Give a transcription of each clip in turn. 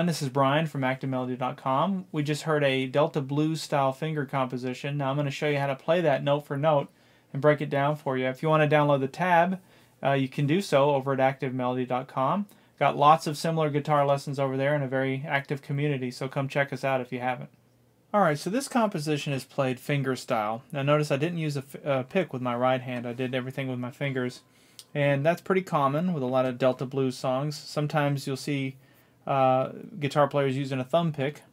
everyone, this is Brian from ActiveMelody.com. We just heard a Delta Blues style finger composition. Now I'm going to show you how to play that note for note and break it down for you. If you want to download the tab, you can do so over at ActiveMelody.com. Got lots of similar guitar lessons over there and a very active community, so come check us out if you haven't. Alright, so this composition is played fingerstyle. Now notice I didn't use a pick with my right hand. I did everything with my fingers. And that's pretty common with a lot of Delta Blues songs. Sometimes you'll see guitar players using a thumb pick,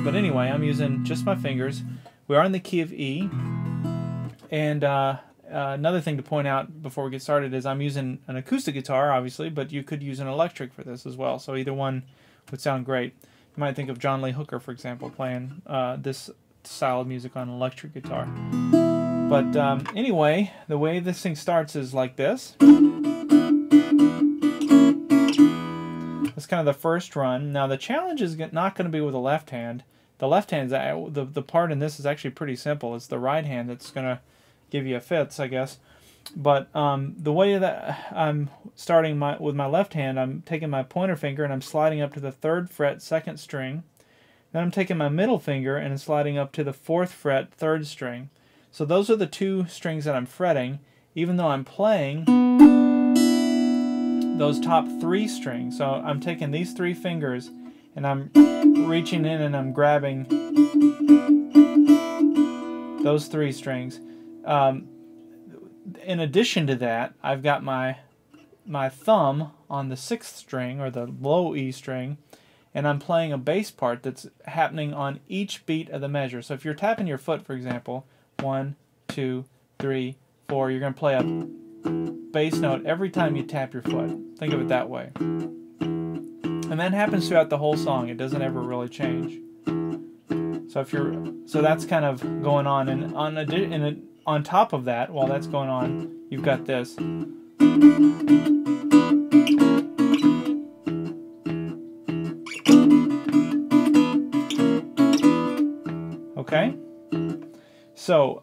but anyway, I'm using just my fingers. We are in the key of E, and another thing to point out before we get started is I'm using an acoustic guitar, obviously, but you could use an electric for this as well, so either one would sound great. You might think of John Lee Hooker, for example, playing this style of music on an electric guitar. But anyway, the way this thing starts is like this. That's kind of the first run. Now the challenge is not going to be with the left hand. The left hand, the part in this is actually pretty simple. It's the right hand that's going to give you a fits, I guess. But the way that I'm starting with my left hand, I'm taking my pointer finger and I'm sliding up to the 3rd fret, 2nd string. Then I'm taking my middle finger and sliding up to the 4th fret, 3rd string. So those are the 2 strings that I'm fretting, even though I'm playing those top 3 strings. So I'm taking these 3 fingers and I'm reaching in and I'm grabbing those 3 strings. In addition to that, I've got my thumb on the 6th string, or the low E string, and I'm playing a bass part that's happening on each beat of the measure. So if you're tapping your foot, for example, 1, 2, 3, 4, you're going to play a bass note every time you tap your foot. Think of it that way. And that happens throughout the whole song. It doesn't ever really change. So that's kind of going on, and on top of that, while that's going on, you've got this. Okay? So,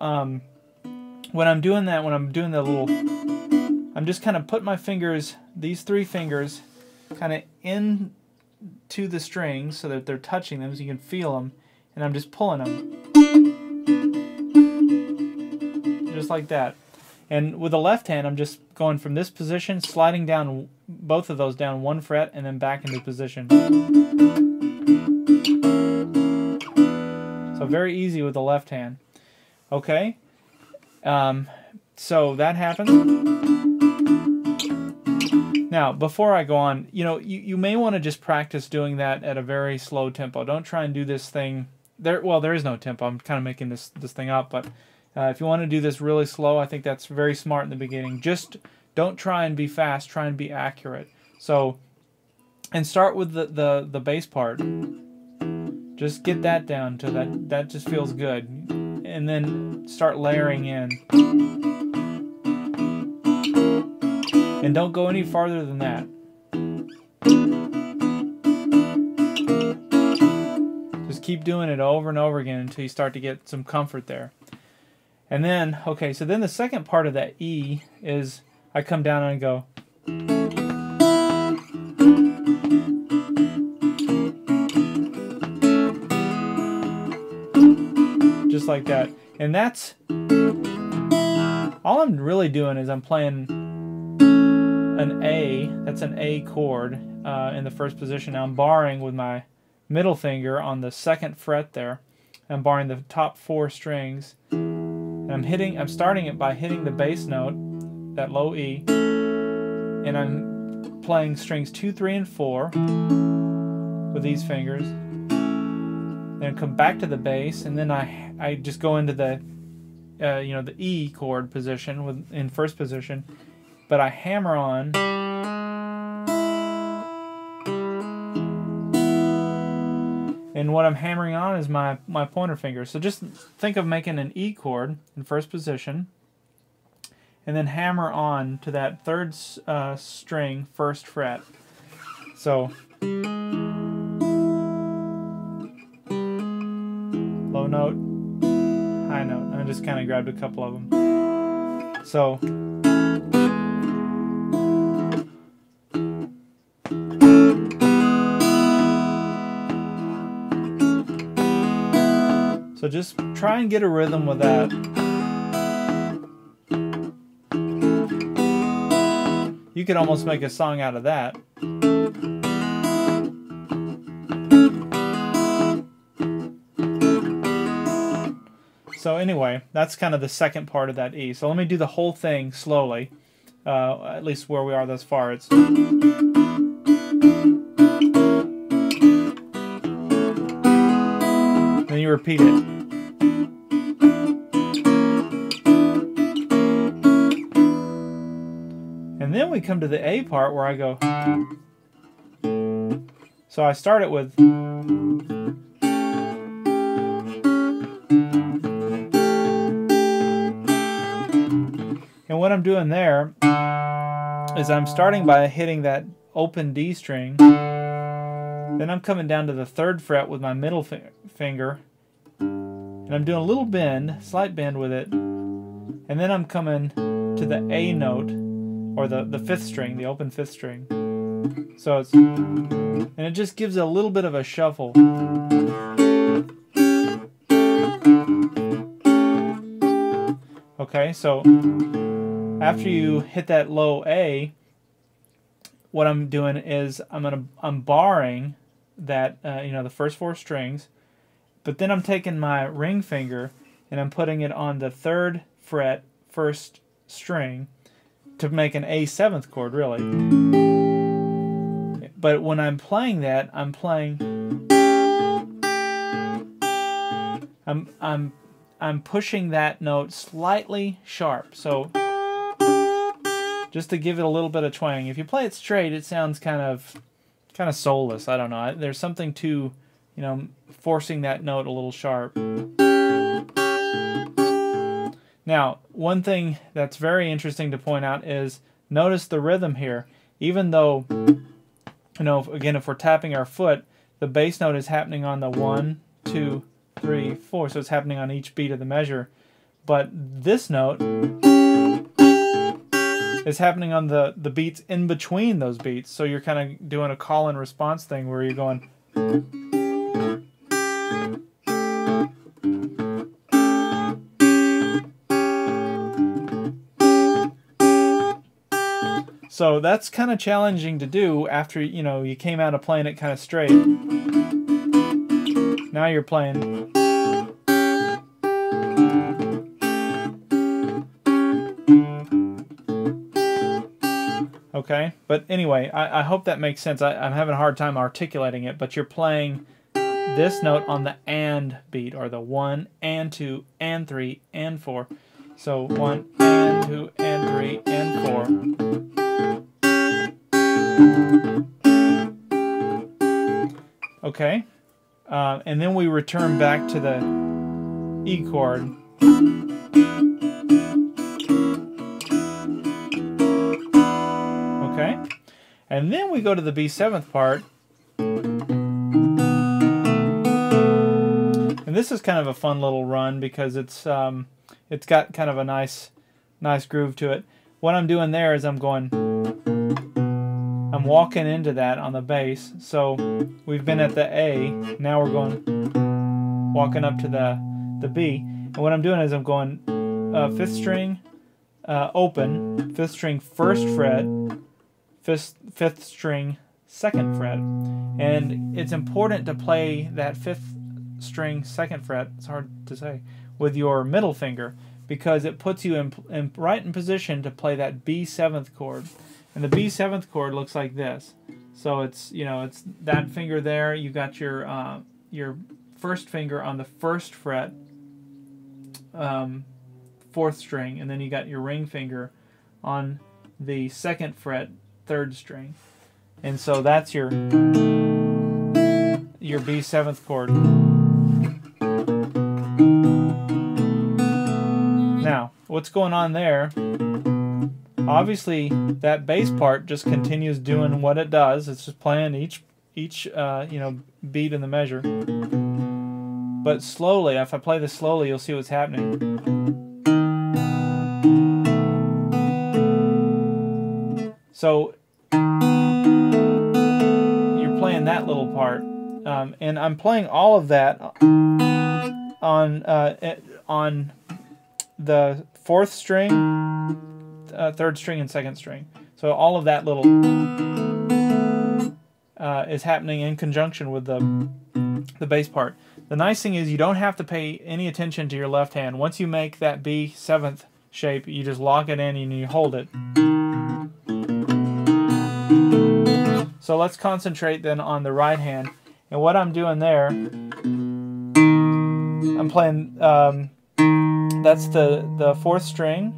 when I'm doing that, when I'm doing the little, I'm just kind of put my fingers, these 3 fingers, kind of into the strings so that they're touching them so you can feel them, and I'm just pulling them. Just like that. And with the left hand, I'm just going from this position, sliding down both of those down 1 fret, and then back into position. So very easy with the left hand. Okay? So that happens. Now, before I go on, you may want to just practice doing that at a very slow tempo. Don't try and do this thing. There is no tempo. I'm kind of making this thing up, but if you want to do this really slow, I think that's very smart in the beginning. Just don't try and be fast. Try and be accurate. So, and start with the bass part. Just get that down to that. That just feels good. And then start layering in. And don't go any farther than that. Just keep doing it over and over again until you start to get some comfort there. And then, okay, so then the second part of that E is I come down and go. Just like that. And that's, all I'm really doing is I'm playing an A, that's an A chord in the first position. Now I'm barring with my middle finger on the 2nd fret there. I'm barring the top 4 strings. And I'm starting it by hitting the bass note, that low E, and I'm playing strings 2, 3, and 4 with these fingers. Then come back to the bass, and then I just go into the the E chord position in first position, but I hammer on. And what I'm hammering on is my pointer finger. So just think of making an E chord in first position, and then hammer on to that 3rd string, 1st fret. So low note, high note. I just kind of grabbed a couple of them. So just try and get a rhythm with that. You could almost make a song out of that. So anyway, that's kind of the second part of that E. So let me do the whole thing slowly, at least where we are thus far. It's then you repeat it. And then we come to the A part where I go. So I start it with. And what I'm doing there is I'm starting by hitting that open D string. Then I'm coming down to the 3rd fret with my middle finger. And I'm doing a little bend, slight bend with it. And then I'm coming to the A note, or the 5th string, the open 5th string. So it's, and it just gives a little bit of a shuffle. Okay, so after you hit that low A, what I'm doing is I'm barring that the first 4 strings, but then I'm taking my ring finger and I'm putting it on the 3rd fret 1st string to make an A 7th chord, really. But when I'm playing that, I'm pushing that note slightly sharp, so just to give it a little bit of twang. If you play it straight, it sounds kind of soulless. I don't know. There's something to, forcing that note a little sharp. Now, one thing that's very interesting to point out is notice the rhythm here. Even though, again, if we're tapping our foot, the bass note is happening on the 1, 2, 3, 4, so it's happening on each beat of the measure. But this note is happening on the beats in between those beats, so you're kind of doing a call and response thing where you're going. So that's kind of challenging to do after you came out of playing it kind of straight. Now you're playing. Okay, but anyway, I hope that makes sense. I'm having a hard time articulating it, but you're playing this note on the and beat, or the 1 and 2 and 3 and 4. So 1 and 2 and 3 and 4. Okay, and then we return back to the E chord. Okay, and then we go to the B7th part, and this is kind of a fun little run because it's got kind of a nice groove to it. What I'm doing there is I'm walking into that on the bass. So we've been at the A, now we're walking up to the B, and what I'm doing is I'm going 5th string open, 5th string 1st fret, 5th string 2nd fret, and it's important to play that 5th string 2nd fret, it's hard to say, with your middle finger, because it puts you right in position to play that B7th chord. And the B7th chord looks like this. So it's it's that finger there. You got your 1st finger on the 1st fret, 4th string, and then you got your ring finger on the 2nd fret, 3rd string, and so that's your B7th chord. Now, what's going on there? Obviously, that bass part just continues doing what it does. It's just playing each beat in the measure. But slowly, if I play this slowly, you'll see what's happening. So you're playing that little part, and I'm playing all of that on the fourth string, third string, and second string. So all of that little is happening in conjunction with the bass part. The nice thing is you don't have to pay any attention to your left hand. Once you make that B7th shape, you just lock it in and you hold it. So let's concentrate then on the right hand. And what I'm doing there, I'm playing, that's the fourth string.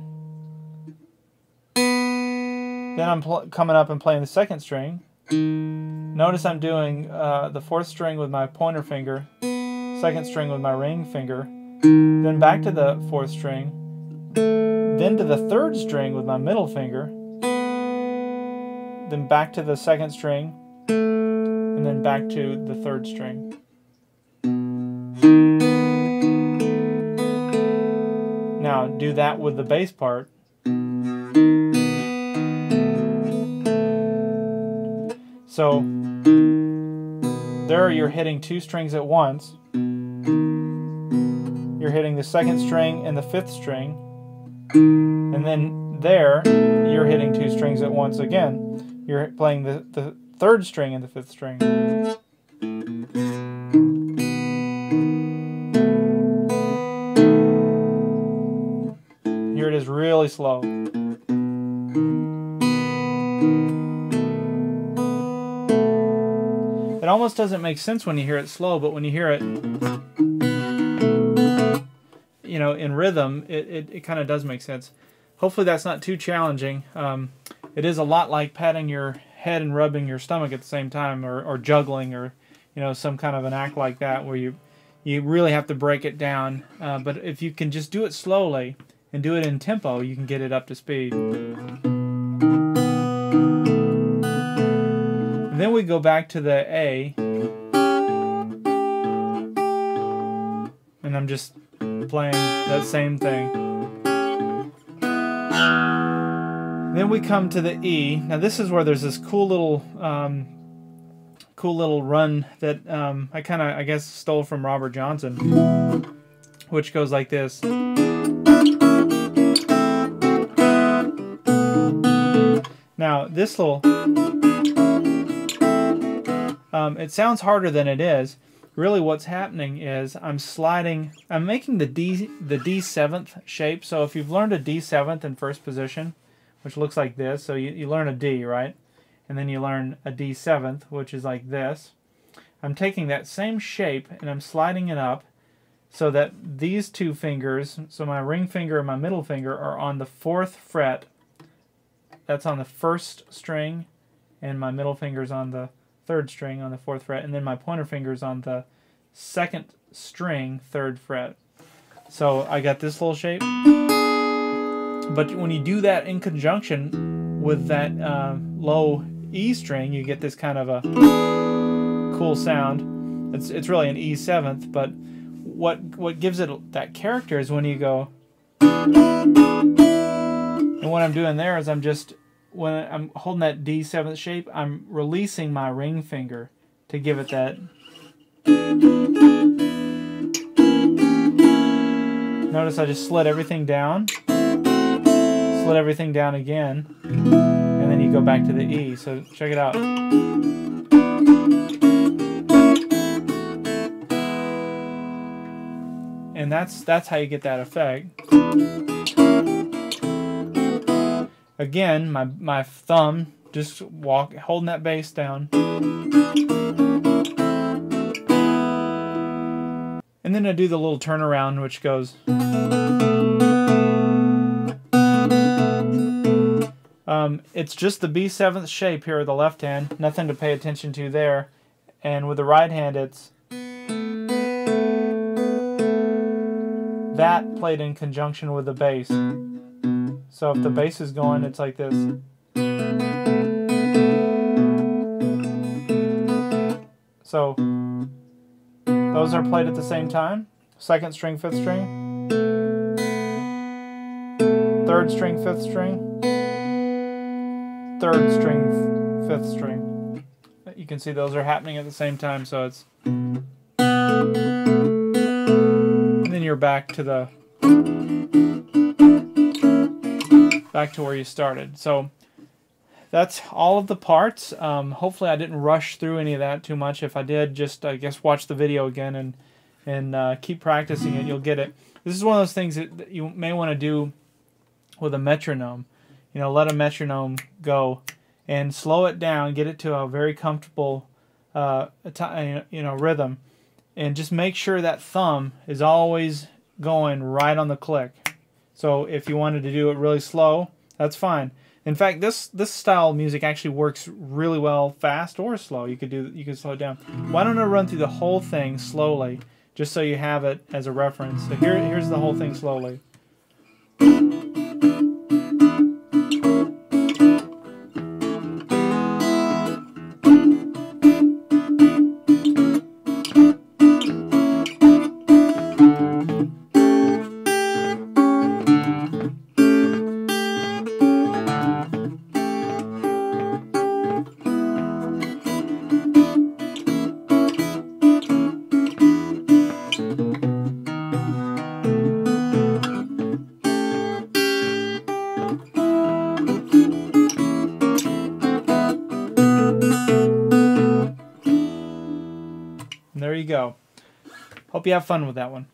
Then I'm coming up and playing the second string. Notice I'm doing the fourth string with my pointer finger, second string with my ring finger, then back to the fourth string, then to the third string with my middle finger, then back to the second string, and then back to the third string. Now do that with the bass part. So there you're hitting two strings at once. You're hitting the second string and the fifth string. And then there you're hitting two strings at once again. You're playing the third string and the fifth string. Here it is really slow. It almost doesn't make sense when you hear it slow, but when you hear it, you know, in rhythm, it kind of does make sense. Hopefully that's not too challenging. It is a lot like patting your head and rubbing your stomach at the same time, or juggling, or you know, some kind of an act like that where you really have to break it down. But if you can just do it slowly and do it in tempo, you can get it up to speed. And then we go back to the A, and I'm just playing that same thing. Then we come to the E. Now this is where there's this cool little run that I guess stole from Robert Johnson, which goes like this. Now this little it sounds harder than it is. Really what's happening is I'm making the D7th shape. So if you've learned a D7th in first position, which looks like this, so you learn a D, right? And then you learn a D7th, which is like this. I'm taking that same shape and I'm sliding it up so that these two fingers, so my ring finger and my middle finger, are on the 4th fret. That's on the 1st string, and my middle finger's on the 3rd string on the 4th fret, and then my pointer finger's on the 2nd string, 3rd fret. So I got this little shape. But when you do that in conjunction with that low E string, you get this kind of a cool sound. It's really an E7th, but what gives it that character is when you go. And what I'm doing there is when I'm holding that D7th shape, I'm releasing my ring finger to give it that. Notice I just slid everything down, slid everything down again, and then you go back to the E. So check it out. And that's how you get that effect. Again, my thumb just holding that bass down. And then I do the little turnaround, which goes. It's just the B7th shape here with the left hand, nothing to pay attention to there. And with the right hand, it's that played in conjunction with the bass. So if the bass is going, it's like this. So those are played at the same time. 2nd string, 5th string. 3rd string, 5th string. 3rd string, 5th string. You can see those are happening at the same time, so it's. you're back to the where you started. So that's all of the parts. Hopefully I didn't rush through any of that too much. If I did, just I guess watch the video again and keep practicing it. You'll get it. This is one of those things that you may want to do with a metronome. You know, let a metronome go and slow it down, get it to a very comfortable rhythm, and just make sure that thumb is always going right on the click. So if you wanted to do it really slow, that's fine. In fact, this style of music actually works really well fast or slow. You could slow it down. Why don't I run through the whole thing slowly, just so you have it as a reference. So here's the whole thing slowly. And there you go. Hope you have fun with that one.